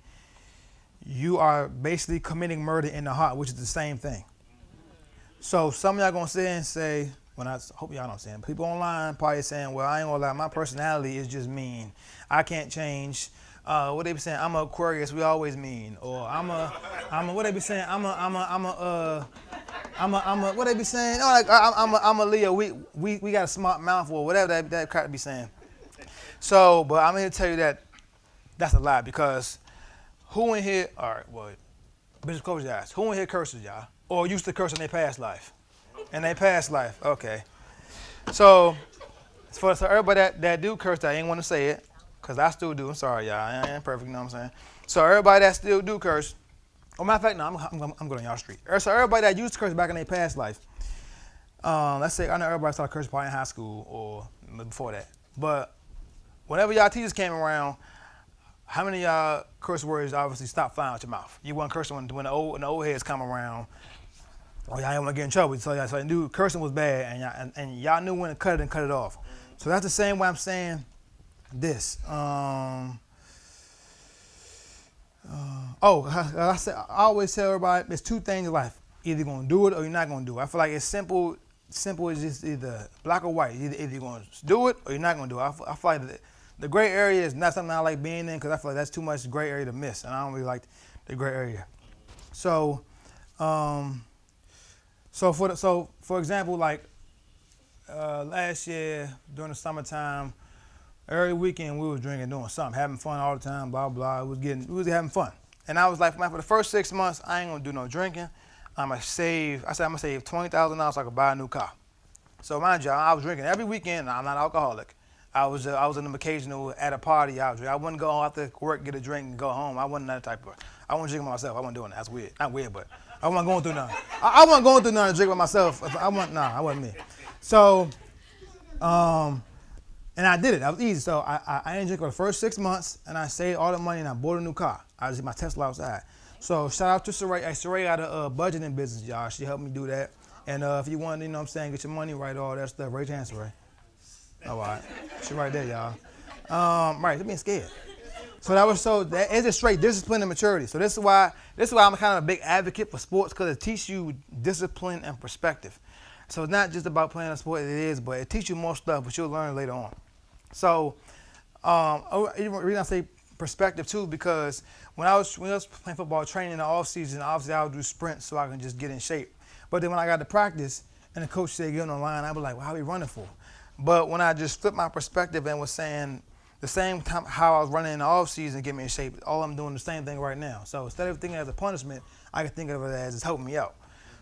you are basically committing murder in the heart, which is the same thing. So some of y'all gonna sit and say, when I hope y'all don't say it, people online probably saying, well, I ain't gonna lie, my personality is just mean. I can't change. What they be saying? I'm a Aquarius. We always mean. Or I'm a. What they be saying? I'm a. What they be saying? Oh, like I'm a Leo. We got a smart mouth or whatever that crap be saying. So, but I'm here to tell you that that's a lie, because who in here? All right, well, Bishop close your eyes. Who in here curses, y'all? Or used to curse in their past life? In their past life, okay. So everybody that do curse, I ain't want to say it, because I still do. I'm sorry, y'all. I ain't perfect, you know what I'm saying? So everybody that still do curse, matter of fact, no, I'm going on y'all street. So everybody that used to curse back in their past life, let's say, I know everybody started cursing probably in high school or before that. But whenever y'all teachers came around, how many of y'all curse words obviously stopped flying out your mouth? You weren't cursing when the old heads come around. Or y'all didn't want to get in trouble. So y'all knew cursing was bad, and y'all knew when to cut it and cut it off. So that's the same way I'm saying this. I always tell everybody, there's two things in life. Either you're going to do it or you're not going to do it. I feel like it's simple. Simple is just either black or white. Either you're going to do it or you're not going to do it. I feel like the gray area is not something I like being in, because I feel like that's too much gray area to miss, and I don't really like the gray area. So, for example, like last year during the summertime, every weekend we was drinking, doing something, having fun all the time, blah blah. We was having fun, and I was like, man, for the first 6 months, I ain't gonna do no drinking. I'm gonna save $20,000 so I could buy a new car. So mind you, I was drinking every weekend. I'm not an alcoholic. I was in them occasional at a party. I wouldn't go home after work, get a drink, and go home. I wasn't that type of. I wasn't drinking by myself. I wasn't doing that. That's weird. Not weird, but I wasn't going through nothing. I wasn't going through nothing to drink by myself. I wasn't me. So, and I did it. That was easy. So I didn't drink for the first 6 months, and I saved all the money, and I bought a new car. I was in my Tesla outside. So shout out to Saray. Saray got a budgeting business, y'all. She helped me do that. And if you want, you know what I'm saying, get your money right, all that stuff, raise your hand, Saray. All right. She right there, y'all. Right, they're being scared. So it's just straight discipline and maturity. So this is why I'm kind of a big advocate for sports, because it teaches you discipline and perspective. So it's not just about playing a sport, it is, but it teaches you more stuff, but you'll learn later on. So the reason I say perspective too, because when I was playing football, training in the off season, obviously I would do sprints so I can just get in shape. But then when I got to practice and the coach said get on the line, I was like, well, how are we running for? But when I just flipped my perspective and was saying the same time how I was running in the off season to get me in shape, all I'm doing the same thing right now. So instead of thinking it as a punishment, I can think of it as it's helping me out.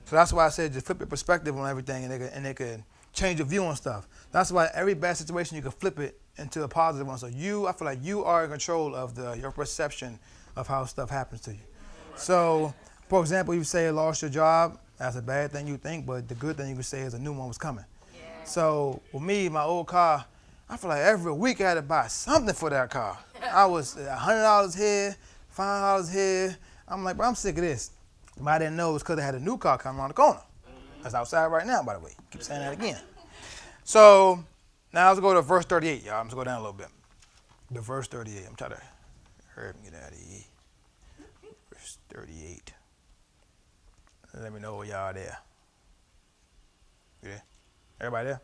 So that's why I said just flip your perspective on everything, and it could change your view on stuff. That's why every bad situation you can flip it into a positive one. So I feel like you are in control of your perception of how stuff happens to you. So, for example, you say you lost your job, that's a bad thing you think, but the good thing you can say is a new one was coming. Yeah. So with me, my old car, I feel like every week I had to buy something for that car. I was $100 here, $5 here. I'm like, bro, I'm sick of this. But I didn't know it was because I had a new car coming around the corner. That's outside right now, by the way. Keep saying that again. So now let's go to verse 38, y'all. I'm just going to go down a little bit. The verse 38. I'm trying to hurry up and get out of here. Verse 38. Let me know where y'all are there. You there? Everybody there?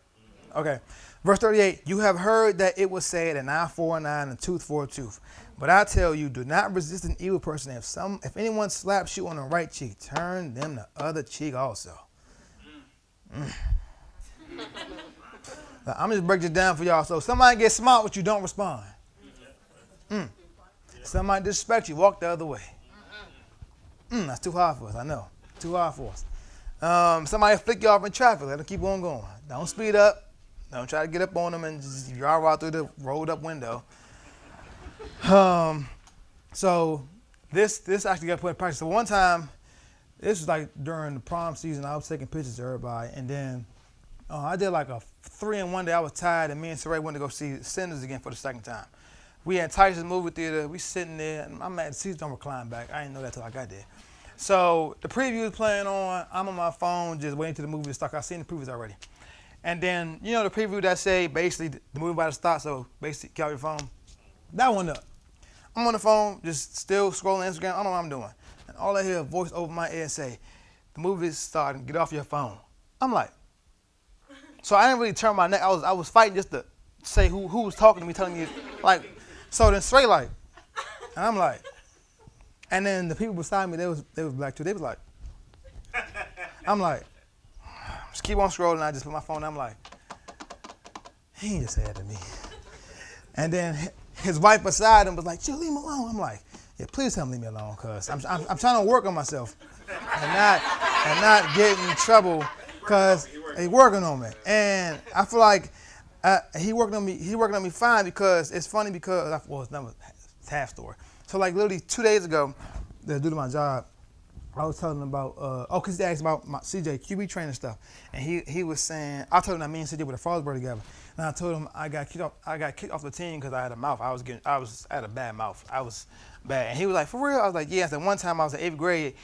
Okay. Verse 38. You have heard that it was said, an eye for an eye and a tooth for a tooth. But I tell you, do not resist an evil person. If anyone slaps you on the right cheek, turn them the other cheek also. I'm just breaking it down for y'all. So somebody gets smart with you, don't respond. Somebody disrespect you, walk the other way. That's too hard for us, I know. Too hard for us. Somebody flick you off in traffic, let them keep on going. Don't speed up. Don't try to get up on them and just drive out through the rolled up window. So this actually got put in practice. So one time, this was like during the prom season. I was taking pictures of everybody, and then I did like a 3 in 1 day. I was tired, and me and Saray went to go see Sinners again for the second time. We at Tyson's movie theater. We sitting there, and I'm at the seats don't recline back. I didn't know that till I got there. So the preview is playing on. I'm on my phone, just waiting till the movie to start. I've seen the previews already. And then, you know, the preview that say basically the movie about to start, so basically get out your phone. That one up. I'm on the phone, just still scrolling Instagram. I don't know what I'm doing. And all I hear a voice over my ear say, the movie is starting, get off your phone. I'm like, so I didn't really turn my neck. I was fighting just to say who was talking to me, telling me, like, so then straight like, and I'm like, and then the people beside me, they was black too. They was like, I'm like, just keep on scrolling. I just put my phone down. I'm like, he ain't just said to me. And then his wife beside him was like, "Chill, leave him alone." I'm like, "Yeah, please tell him leave me alone, cause I'm trying to work on myself and not get in trouble, cause he working on me." And I feel like he working on me fine, because it's funny because it's not a half story. So like literally 2 days ago, due to my job, I was telling him about, because he asked about my CJ QB training stuff, and he was saying, I told him that me and CJ were the Frostburg together, and I told him I got kicked off the team because I had a mouth. I had a bad mouth. I was bad, and he was like, "For real?" I was like, "Yeah." I said, one time I was in 8th grade,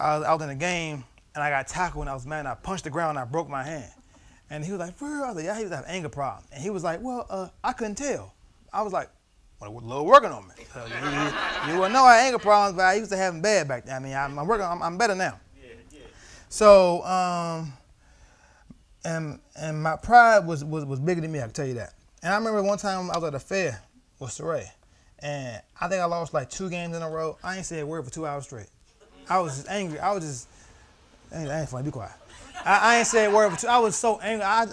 I was in a game, and I got tackled, and I was mad, and I punched the ground, and I broke my hand, and he was like, "For real?" I was like, "Yeah." He was having an anger problem, and he was like, "Well, I couldn't tell." I was like, "Well, a little working on me." So you wouldn't know I had anger problems, but I used to have them bad back then. I mean, I'm better now. Yeah. So, and my pride was bigger than me, I can tell you that. And I remember one time I was at a fair with Saray, and I think I lost like 2 games in a row. I ain't said a word for 2 hours straight. I was just angry. I ain't funny, be quiet. I ain't said a word for 2. I was so angry. I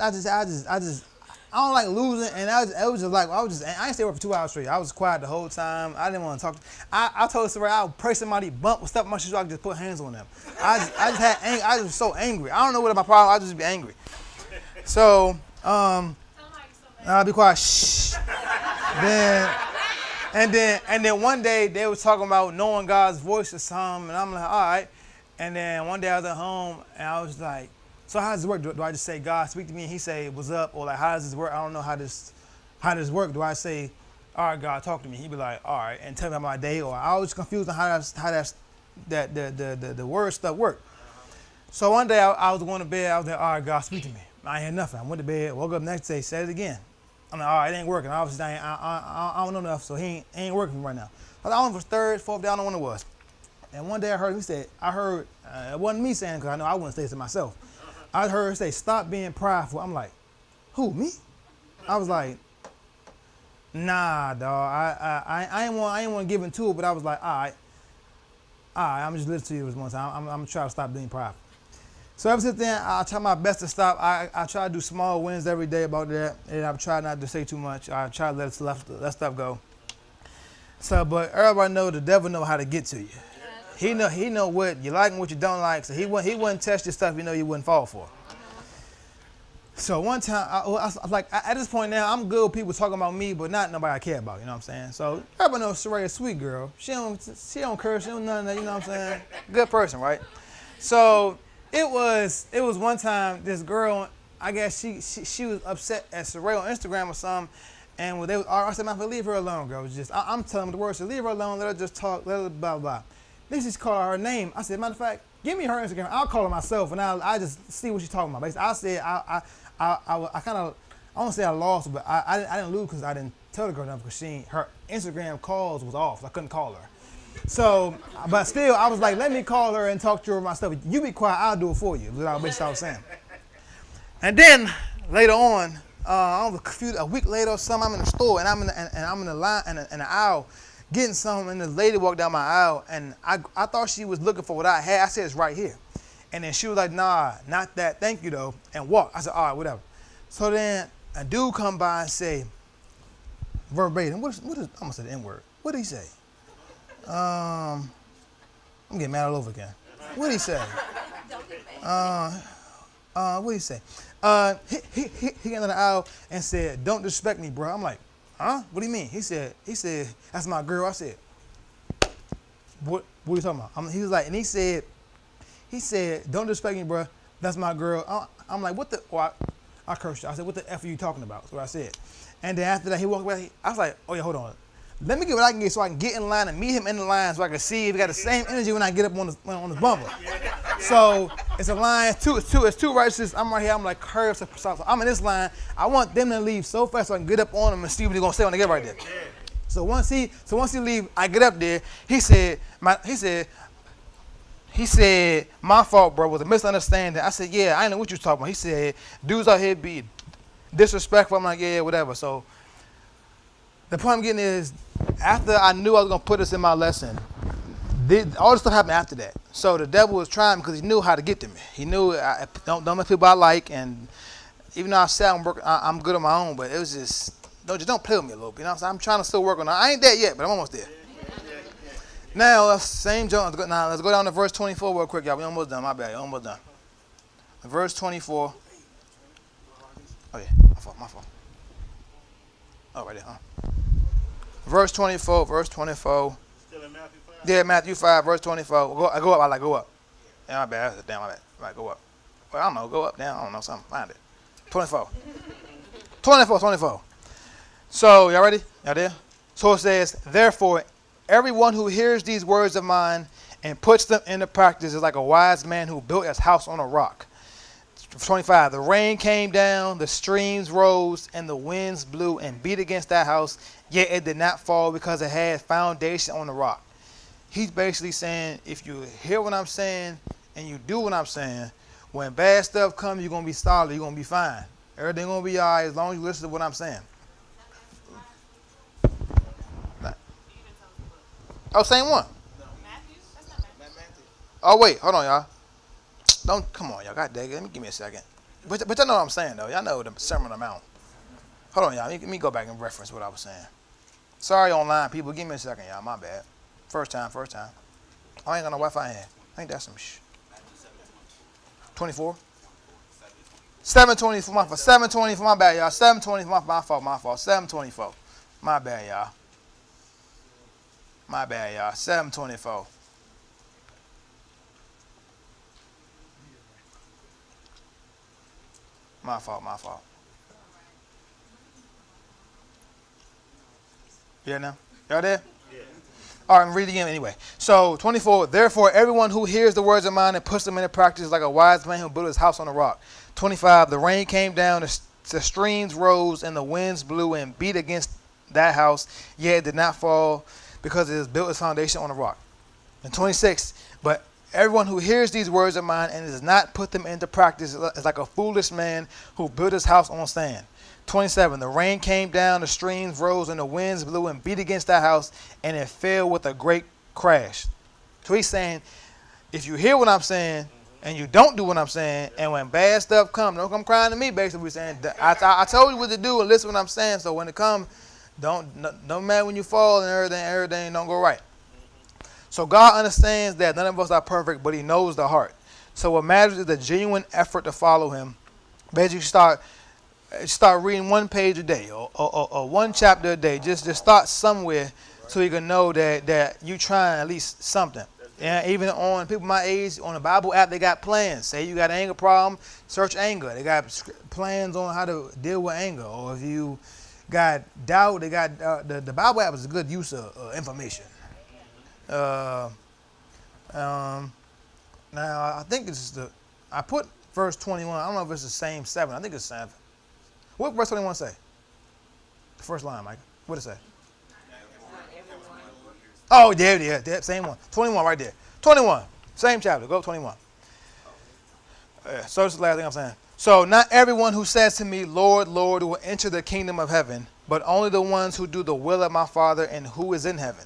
don't like losing, and I ain't stay up for 2 hours straight. I was quiet the whole time. I didn't want to talk. I told Saray I would pray somebody bump with stuff in my shoes, I could just put hands on them. I just had anger. I was so angry. I don't know what my problem. I just be angry. So I'll be quiet. Shh. And then one day they was talking about knowing God's voice or something, and I'm like, all right. And then one day I was at home, and I was like, so how does it work? Do I just say, "God, speak to me," and he say, "What's up?" Or like, how does this work? I don't know how this work. Do I say, "All right, God, talk to me"? He be like, "All right," and tell me about my day. Or I was confused on how the word stuff work. So one day I was going to bed. I was like, "All right, God, speak to me." I ain't hear nothing. I went to bed. Woke up next day, said it again. I'm like, "All right, it ain't working." Obviously, I don't know enough, so he ain't working right now. I don't know if it was 3rd, 4th day. I don't know when it was. And one day I heard it wasn't me saying, because I know I wouldn't say it to myself. I heard her say, "Stop being prideful." I'm like, "Who, me?" I was like, "Nah, dog. I ain't want to give into it," but I was like, all right, I'm just listening to you this one time. I'm gonna try to stop being prideful. So ever since then, I try my best to stop. I try to do small wins every day about that, and I try not to say too much. I try to let stuff go. So, but everybody know the devil know how to get to you. He know what you like and what you don't like, so he wouldn't test your stuff. You wouldn't fall for. So one time, I was like, at this point now, I'm good with people talking about me, but not nobody I care about. You know what I'm saying? So everybody knows Saray a sweet girl. She don't curse. She don't none of that. You know what I'm saying? Good person, right? So it was one time this girl, I guess she was upset at Saray on Instagram or something, and when I said, "Man, leave her alone, girl." It was just I'm telling her the words. So leave her alone. Let her just talk. Let her blah blah. They just call her name. I said, "Matter of fact, give me her Instagram. I'll call her myself, and I just see what she's talking about." Basically, I said I kind of, I won't say I lost, but I didn't lose because I didn't tell the girl enough, because her Instagram calls was off. I couldn't call her. So, but still, I was like, let me call her and talk to her about my stuff. You be quiet, I'll do it for you. That's basically what I was saying. And then later on, a week later or something, I'm in the store and I'm in the line in the aisle getting something, and this lady walked down my aisle, and I thought she was looking for what I had. I said, "It's right here." And then she was like, "Nah, not that, thank you though," and walk. I said, "All right, whatever." So then a dude come by and say, verbatim, what is I'm gonna say the N-word. What did he say? I'm getting mad all over again. What did he say? What did he say? He got in the aisle and said, "Don't disrespect me, bro." I'm like, "Huh? What do you mean?" He said, "That's my girl." I said, What are you talking about? He was like, and he said, don't disrespect me, bro. That's my girl. I'm like, what the? Well, I cursed you. I said, what the F are you talking about? That's what I said. And then after that, he walked away. I was like, oh yeah, hold on. Let me get what I can get so I can get in line and meet him in the line so I can see if he got the same energy when I get up on the bumper. So it's a line, it's two righteous. I'm right here. I'm like curves. So I'm in this line. I want them to leave so fast so I can get up on them and see what they're gonna say when they get right there. So once he leave, I get up there. He said, my fault, bro, was a misunderstanding. I said, yeah, I didn't know what you was talking about. He said, dudes out here be disrespectful. I'm like, yeah, whatever. So the point I'm getting is, after I knew I was going to put this in my lesson, all this stuff happened after that. So the devil was trying because he knew how to get to me. He knew I don't make people I like, and even though I said I'm good on my own, but it was just don't play with me a little bit. You know what I'm saying? I'm trying to still work on it. I ain't there yet, but I'm almost there. Now, same John. Now, let's go down to verse 24 real quick, y'all. We almost done. My bad. Almost done. Verse 24. Oh, yeah. My fault. Oh, right there, huh? Verse 24. Still in Matthew 5? Yeah, Matthew 5, verse 24. I go up. I like go up. Yeah, my bad. Damn, my bad. I like go up. Well, I don't know. Go up, down. I don't know. Something. Find it. 24. 24. So, y'all ready? Y'all there? So it says, therefore, everyone who hears these words of mine and puts them into practice is like a wise man who built his house on a rock. 25, the rain came down, the streams rose, and the winds blew and beat against that house, yet it did not fall because it had foundation on the rock. He's basically saying, if you hear what I'm saying and you do what I'm saying, when bad stuff comes, you're going to be solid, you're going to be fine. Everything going to be all right as long as you listen to what I'm saying. Oh, same one. No. Matthew? That's not Matthew. Oh, wait. Hold on, y'all. Come on, y'all. God dang it. Let me give me a second. But y'all know what I'm saying, though. Y'all know the Sermon on the Mount. Hold on, y'all. Let me go back and reference what I was saying. Sorry, online people. Give me a second, y'all. My bad. First time. I ain't got no Wi-Fi in here. Ain't that some 24? 724. My fault. 724. My bad, y'all. 724. My fault. 724. My bad, y'all. 724. My fault. Yeah, now? Y'all there? Yeah. All right, I'm reading again anyway. So, 24, therefore, everyone who hears the words of mine and puts them into practice is like a wise man who built his house on a rock. 25, the rain came down, the streams rose, and the winds blew and beat against that house, yet it did not fall because it has built its foundation on a rock. And 26, but everyone who hears these words of mine and does not put them into practice is like a foolish man who built his house on sand. 27, the rain came down, the streams rose, and the winds blew and beat against that house, and it fell with a great crash. So he's saying, if you hear what I'm saying and you don't do what I'm saying, and when bad stuff comes, don't come crying to me, basically. We're saying, I told you what to do and listen to what I'm saying, so when it comes, don't matter when you fall and everything don't go right. So God understands that none of us are perfect, but he knows the heart. So what matters is the genuine effort to follow him. Basically, start reading one page a day or one chapter a day. Just start somewhere so you can know that you trying at least something. And even on people my age, on the Bible app, they got plans. Say you got an anger problem, search anger. They got plans on how to deal with anger. Or if you got doubt, they got the Bible app is a good use of information. Now I think I put verse 21. I don't know if it's the same 7. I think it's 7. What verse 21 say? The first line, Mike. What did it say? Oh, yeah, same one. 21 right there. 21, same chapter. Go up 21. So this is the last thing I'm saying. So not everyone who says to me, Lord, Lord, will enter the kingdom of heaven, but only the ones who do the will of my Father and who is in heaven.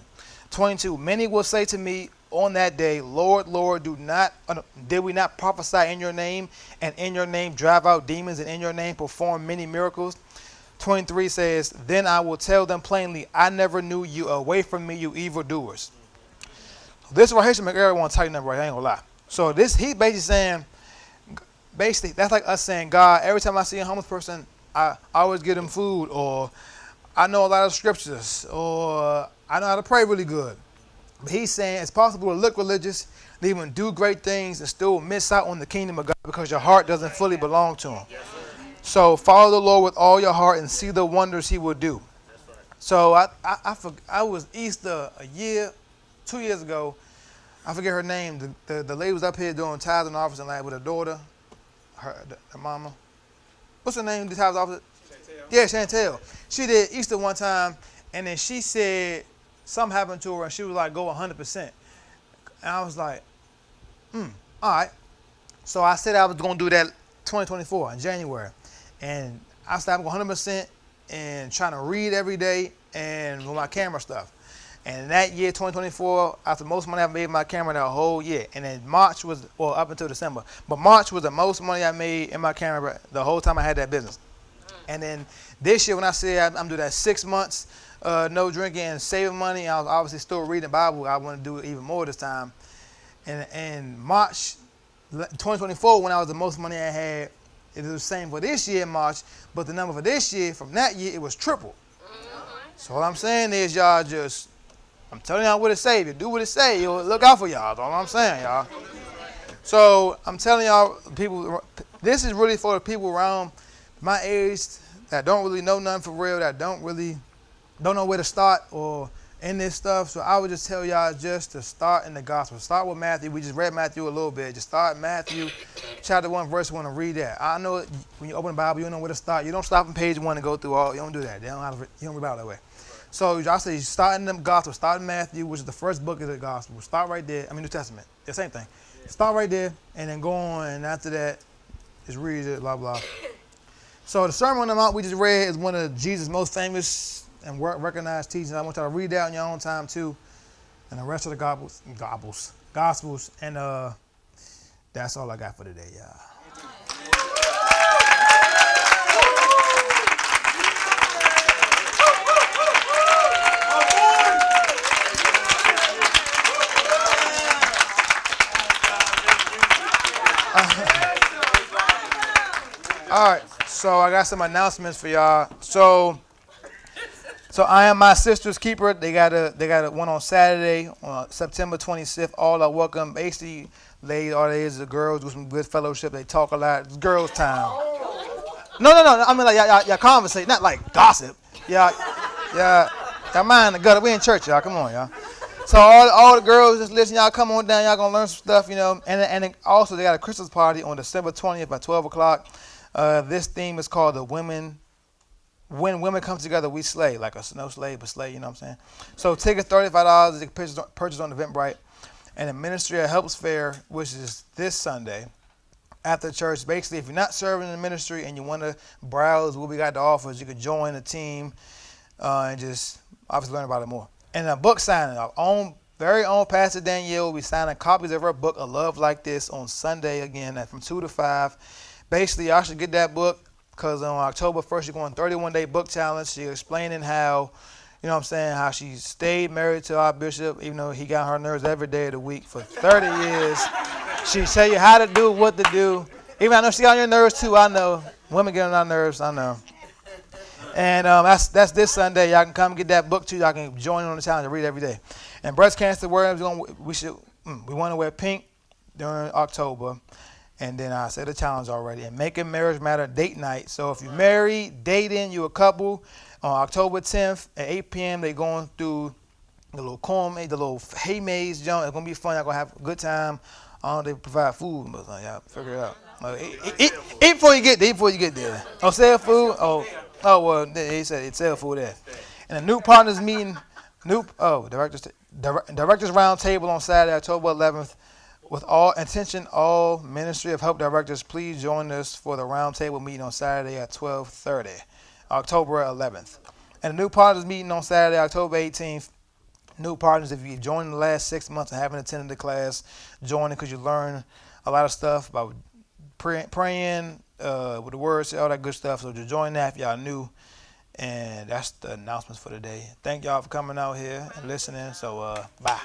22, many will say to me on that day, Lord, Lord, did we not prophesy in your name, and in your name drive out demons, and in your name perform many miracles? 23 says, then I will tell them plainly, I never knew you. Away from me, you evildoers. This right here should make everyone tighten up right. I ain't gonna lie. So he's basically saying, that's like us saying, God, every time I see a homeless person, I always give them food, or I know a lot of scriptures, or I know how to pray really good. But he's saying it's possible to look religious and even do great things and still miss out on the kingdom of God because your heart doesn't fully belong to him. So follow the Lord with all your heart and see the wonders he will do. So I was Easter 2 years ago. I forget her name. The lady was up here doing tithes and offerings and with her daughter, her mama. What's her name? The tithes officer? Chantel. Yeah, Chantel. She did Easter one time, and then she said something happened to her, and she was like, "Go 100%." And I was like, all right. So I said I was going to do that 2024 in January, and I started going 100% and trying to read every day and with my camera stuff. And that year, 2024, after most money I made in my camera that whole year. And then March was, well, up until December. But March was the most money I made in my camera the whole time I had that business. And then this year when I said I'm doing that 6 months, no drinking and saving money, I was obviously still reading the Bible. I want to do it even more this time. And March 2024, when I was the most money I had, it was the same for this year in March. But the number for this year, from that year, it was triple. So what I'm saying is y'all just... I'm telling y'all what it say. If you do what it say, you'll look out for y'all. That's all I'm saying, y'all. So I'm telling y'all, people, this is really for the people around my age that don't really know nothing for real, that don't know where to start or in this stuff. So I would just tell y'all just to start in the gospel. Start with Matthew. We just read Matthew a little bit. Just start Matthew chapter 1, verse 1 and read that. I know when you open the Bible, you don't know where to start. You don't stop on page 1 and go through all. You don't do that. You don't read the Bible that way. So I say start in the gospel, start in Matthew, which is the first book of the gospel. Start right there. New Testament. The same thing. Yeah. Start right there and then go on, and after that, just read it, blah, blah. So the Sermon on the Mount we just read is one of Jesus' most famous and recognized teachings. I want y'all to read that in your own time too. And the rest of the Gospels. And that's all I got for today, y'all. All right, so I got some announcements for y'all. So I Am My Sister's Keeper. They got a one on Saturday, September 26th. All are welcome. Basically, ladies, all it is the girls do some good fellowship. They talk a lot. It's girls' time. No. I mean like y'all conversate, not like gossip. Y'all mind the gutter. We in church, y'all. Come on, y'all. So all the girls just listen. Y'all come on down. Y'all gonna learn some stuff, you know. And then also they got a Christmas party on December 20th at 12 o'clock. This theme is called the Women. When women come together, we slay, like a snow slave, but slay, you know what I'm saying? So tickets $35. You can purchase on Eventbrite. And the Ministry of Helps Fair, which is this Sunday after church. Basically, if you're not serving in the ministry and you want to browse what we got to offer, you can join the team and just obviously learn about it more. And a book signing, our very own Pastor Danielle will be signing copies of her book, A Love Like This, on Sunday again from 2 to 5. Basically, y'all should get that book because on October 1st, you're going 31-day book challenge. She's explaining how, you know what I'm saying, how she stayed married to our bishop, even though he got on her nerves every day of the week for 30 years. She tell you how to do, what to do. Even I know she got on your nerves too, I know. Women get on our nerves, I know. And that's this Sunday. Y'all can come get that book too. Y'all can join on the challenge and read every day. And breast cancer awareness, we want to wear pink during October. And then I said the challenge already. And Making Marriage Matter date night. So if you're married, dating, you're a couple, on October 10th at 8 p.m., they're going through the little the little hay maze jump. It's going to be fun. Y'all going to have a good time. They provide food. But y'all figure it out. Eat before you get there. Eat before you get there. Oh, sell food? Oh, well, they said it sell food there. And a new partners meeting, directors roundtable on Saturday, October 11th. With all Ministry of Help directors, please join us for the roundtable meeting on Saturday at 12:30, October 11th. And the new partners meeting on Saturday, October 18th. New partners, if you've joined in the last 6 months and haven't attended the class, join it because you learn a lot of stuff about praying with the words, all that good stuff. So just join that if y'all new. And that's the announcements for today. Thank y'all for coming out here and listening. So, bye.